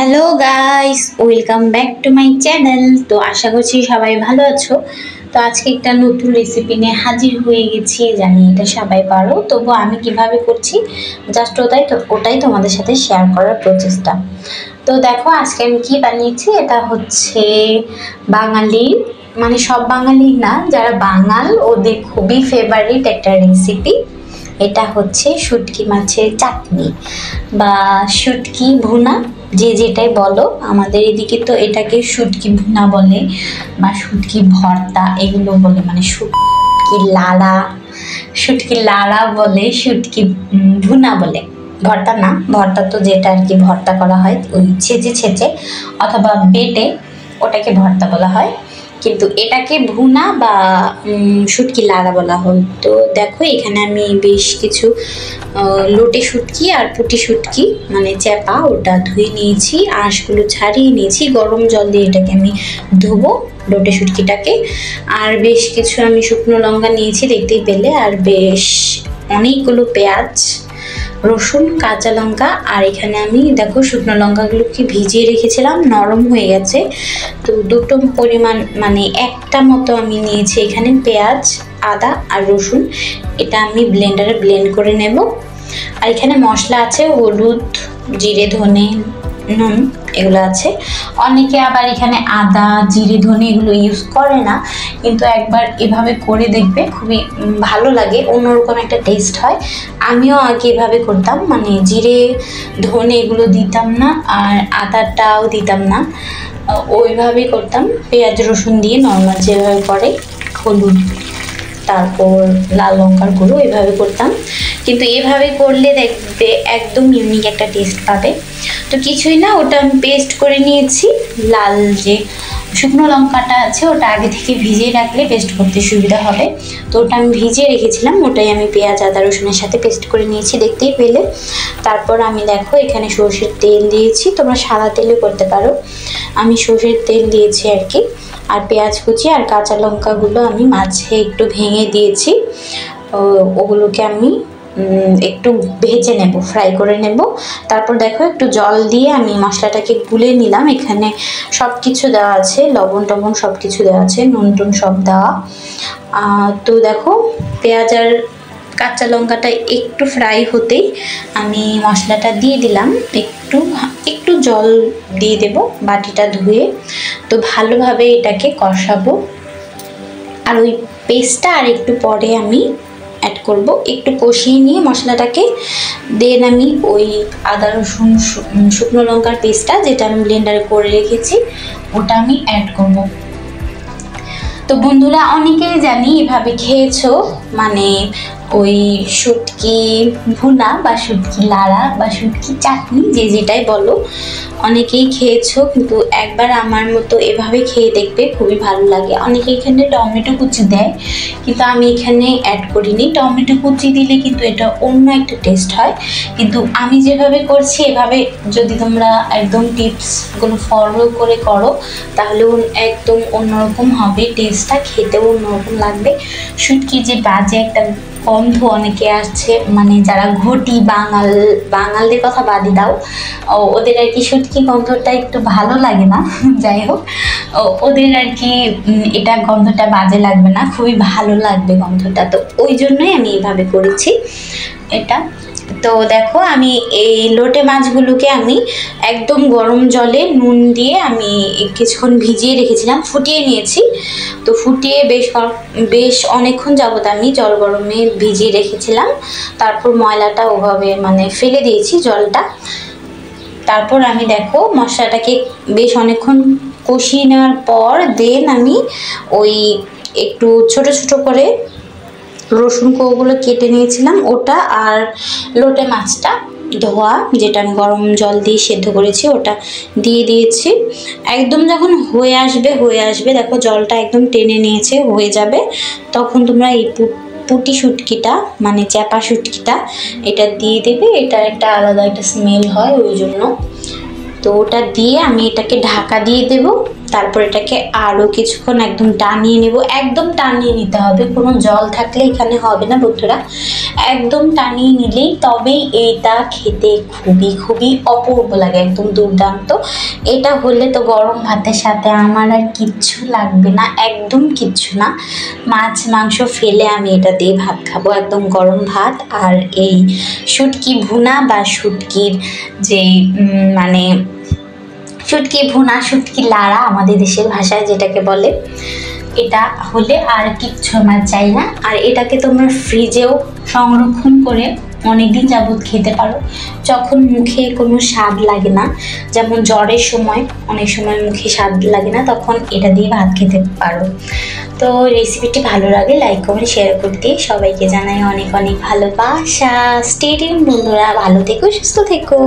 Hello guys, welcome back to my channel. তো আশা করছি সবাই ভালো আছো। তো আজকে একটা নতুন রেসিপি নিয়ে হাজির হয়ে গেছি। জানি এটা সবাই পারো, তবু আমি কিভাবে করছি জাস্ট ওটাই তোমাদের সাথে শেয়ার করার প্রচেষ্টা। তো দেখো আজকে আমি কি বানিয়েছি। এটা হচ্ছে বাঙালি, মানে সব বাঙালি না, যারা বাঙাল ওদের খুবই ফেভারিট একটা রেসিপি। এটা হচ্ছে শুটকি মাছের চাটনি বা শুটকি ভুনা, যে যেটাই বলো। আমাদের এদিকে তো এটাকে শুটকি ভুনা বলে বা শুটকি ভর্তা এগুলো বলে, মানে শুটকি লাড়া বলে, শুটকি ভুনা বলে। ভর্তা না, ভর্তা তো যেটা আর কি ভর্তা করা হয় ওই ছেঁচে অথবা বেটে, ওটাকে ভর্তা বলা হয়। কিন্তু এটাকে ভুনা বা শুটকি লাড়া বলা হয়। তো দেখো এখানে আমি বেশ কিছু লোটে শুটকি আর পুঁটি শুটকি মানে চ্যাপা, ওটা ধুয়ে নিয়েছি, আঁশগুলো ছাড়িয়ে নিয়েছি। গরম জল দিয়ে এটাকে আমি ধোবো লোটে শুটকিটাকে। আর বেশ কিছু আমি শুকনো লঙ্কা নিয়েছি, দেখতেই পেলে। আর বেশ অনেকগুলো পেঁয়াজ, রসুন, কাঁচা লঙ্কা। আর এখানে আমি দেখো শুকনো লঙ্কাগুলোকে ভিজিয়ে রেখেছিলাম, নরম হয়ে গেছে। তো দুটো পরিমাণ মানে একটা মতো আমি নিয়েছি এখানে পেঁয়াজ, আদা আর রসুন। এটা আমি ব্লেন্ডারে ব্লেন্ড করে নেব। আর এখানে মশলা আছে হলুদ, জিরে, ধনে, নুন, এগুলো আছে। অনেকে আবার এখানে আদা, জিরে, ধনে এগুলো ইউজ করে না, কিন্তু একবার এভাবে করে দেখবে, খুবই ভালো লাগে, অন্যরকম একটা টেস্ট হয়। আমিও আগে এভাবে করতাম, মানে জিরে, ধনে এগুলো দিতাম না আর আদাটাও দিতাম না, ওইভাবেই করতাম পেঁয়াজ রসুন দিয়ে নর্মাল যেভাবে করে, হলুদ, তারপর লাল লঙ্কার গুঁড়ো, এভাবে করতাম। কিন্তু এভাবে করলে দেখবে একদম ইউনিক একটা টেস্ট পাবে। তো কিছুই না, ওটা আমি পেস্ট করে নিয়েছি। লাল যে শুকনো লঙ্কাটা আছে ওটা আগে থেকে ভিজিয়ে রাখলে পেস্ট করতে সুবিধা হবে। তো ওটা আমি ভিজিয়ে রেখেছিলাম, ওটাই আমি পেঁয়াজ আদা রসুনের সাথে পেস্ট করে নিয়েছি, দেখতেই পেলে। তারপর আমি দেখো এখানে সরষের তেল দিয়েছি, তোমরা সাদা তেলে করতে পারো, আমি সরষের তেল দিয়েছি আর কি। আর পেঁয়াজ কুচি আর কাঁচা লঙ্কাগুলো আমি মাঝে একটু ভেঙে দিয়েছি, ওগুলোকে আমি একটু ভেজে নেব, ফ্রাই করে নেব। তারপর দেখো একটু জল দিয়ে আমি মশলাটাকে গুলে নিলাম। এখানে সব কিছু দেওয়া আছে, লবণ টবণ সব কিছু দেওয়া আছে, নুন টুন সব দেওয়া। তো দেখো পেঁয়াজ আর কাঁচা লঙ্কাটা একটু ফ্রাই হতেই আমি মশলাটা দিয়ে দিলাম। একটু জল দিয়ে দেব বাটিটা ধুয়ে। তো ভালোভাবে এটাকে কষাবো। আর ওই পেস্টটা আর একটু পরে আমি অ্যাড করব, একটু কষিয়ে নিয়ে মশলাটাকে। দেন আমি ওই আদা রসুন শুকনো লঙ্কার পেস্টটা যেটা আমি ব্লেন্ডারে করে রেখেছি ওটা আমি অ্যাড করব। তো বন্ধুরা অনেকেই জানি এভাবে খেয়েছো, মানে ওই শুটকি ভুনা বা শুটকি লাড়া বা শুটকি চাটনি, যে যেটাই বলো, অনেকেই খেয়েছো। কিন্তু একবার আমার মতো এভাবে খেয়ে দেখবে, খুবই ভালো লাগে। অনেকে এখানে টমেটো কুচি দেয়, কিন্তু আমি এখানে অ্যাড করিনি। টমেটো কুচি দিলে কিন্তু এটা অন্য একটা টেস্ট হয়, কিন্তু আমি যেভাবে করছি এভাবে যদি তোমরা একদম টিপসগুলো ফলো করে করো তাহলে একদম অন্যরকম হবে, টেস্টটা খেতেও অন্যরকম লাগবে। শুটকি যে বাজে একটা গন্ধ অনেকে আসছে, মানে যারা ঘটি বাঙালদের কথা বাদই দাও, ওদের আর কি শুটকি গন্ধটা একটু ভালো লাগে না। যাই হোক, ওদের আর কি এটা গন্ধটা বাজে লাগবে না, খুবই ভালো লাগবে গন্ধটা। তো ওই জন্যই আমি এইভাবে করেছি এটা। তো দেখো আমি এই লোটে মাছগুলোকে আমি একদম গরম জলে নুন দিয়ে আমি কিছুক্ষণ ভিজিয়ে রেখেছিলাম, ফুটিয়ে নিয়েছি। তো ফুটিয়ে বেশ অনেকক্ষণ যাবত আমি জল গরমে ভিজিয়ে রেখেছিলাম। তারপর ময়লাটা ওভাবে মানে ফেলে দিয়েছি জলটা। তারপর আমি দেখো মশলাটাকে বেশ অনেকক্ষণ কষিয়ে নেওয়ার পর দেন আমি ওই একটু ছোট ছোট করে রসুন কোয়াগুলো কেটে নিয়েছিলাম ওটা, আর লোটে মাছটা ধোয়া যেটা আমি গরম জল দিয়ে সেদ্ধ করেছি ওটা দিয়ে দিয়েছি। একদম যখন হয়ে আসবে দেখো জলটা একদম টেনে নিয়েছে, হয়ে যাবে, তখন তোমরা এই পুঁটি শুটকিটা মানে চ্যাপা শুটকিটা এটা দিয়ে দেবে। এটা একটা আলাদা একটা স্মেল হয় ওই জন্য। তো ওটা দিয়ে আমি এটাকে ঢাকা দিয়ে দেব তারপর এটাকে আরও কিছুক্ষণ একদম টানিয়ে নেব। একদম টানিয়ে নিতে হবে, কোনো জল থাকলে এখানে হবে না বন্ধুরা। একদম টানিয়ে নিলেই তবেই এইটা খেতে খুবই খুবই অপূর্ব লাগে, একদম দুর্দান্ত। এটা হলে তো গরম ভাতের সাথে আমার আর কিচ্ছু লাগবে না, একদম কিচ্ছু না। মাছ মাংস ফেলে আমি এটা দিয়ে ভাত খাবো, একদম গরম ভাত। আর এই শুটকি ভুনা বা শুটকির যে মানে শুটকি ভুনা, শুটকি লাড়া আমাদের দেশের ভাষায় যেটাকে বলে, এটা হলে আর কিচ্ছু আমার চাই না। আর এটাকে তোমরা ফ্রিজেও সংরক্ষণ করে অনেক দিন যাবত খেতে পারো, যখন মুখে কোনো স্বাদ লাগে না, যেমন জ্বরের সময় অনেক সময় মুখে স্বাদ লাগে না, তখন এটা দিয়ে ভাত খেতে পারো। তো রেসিপিটি ভালো লাগে লাইক কমেন্ট শেয়ার করতে। সবাইকে জানাই অনেক অনেক ভালোবাসা। স্টে টিউন বন্ধুরা, ভালো থেকো, সুস্থ থেকো।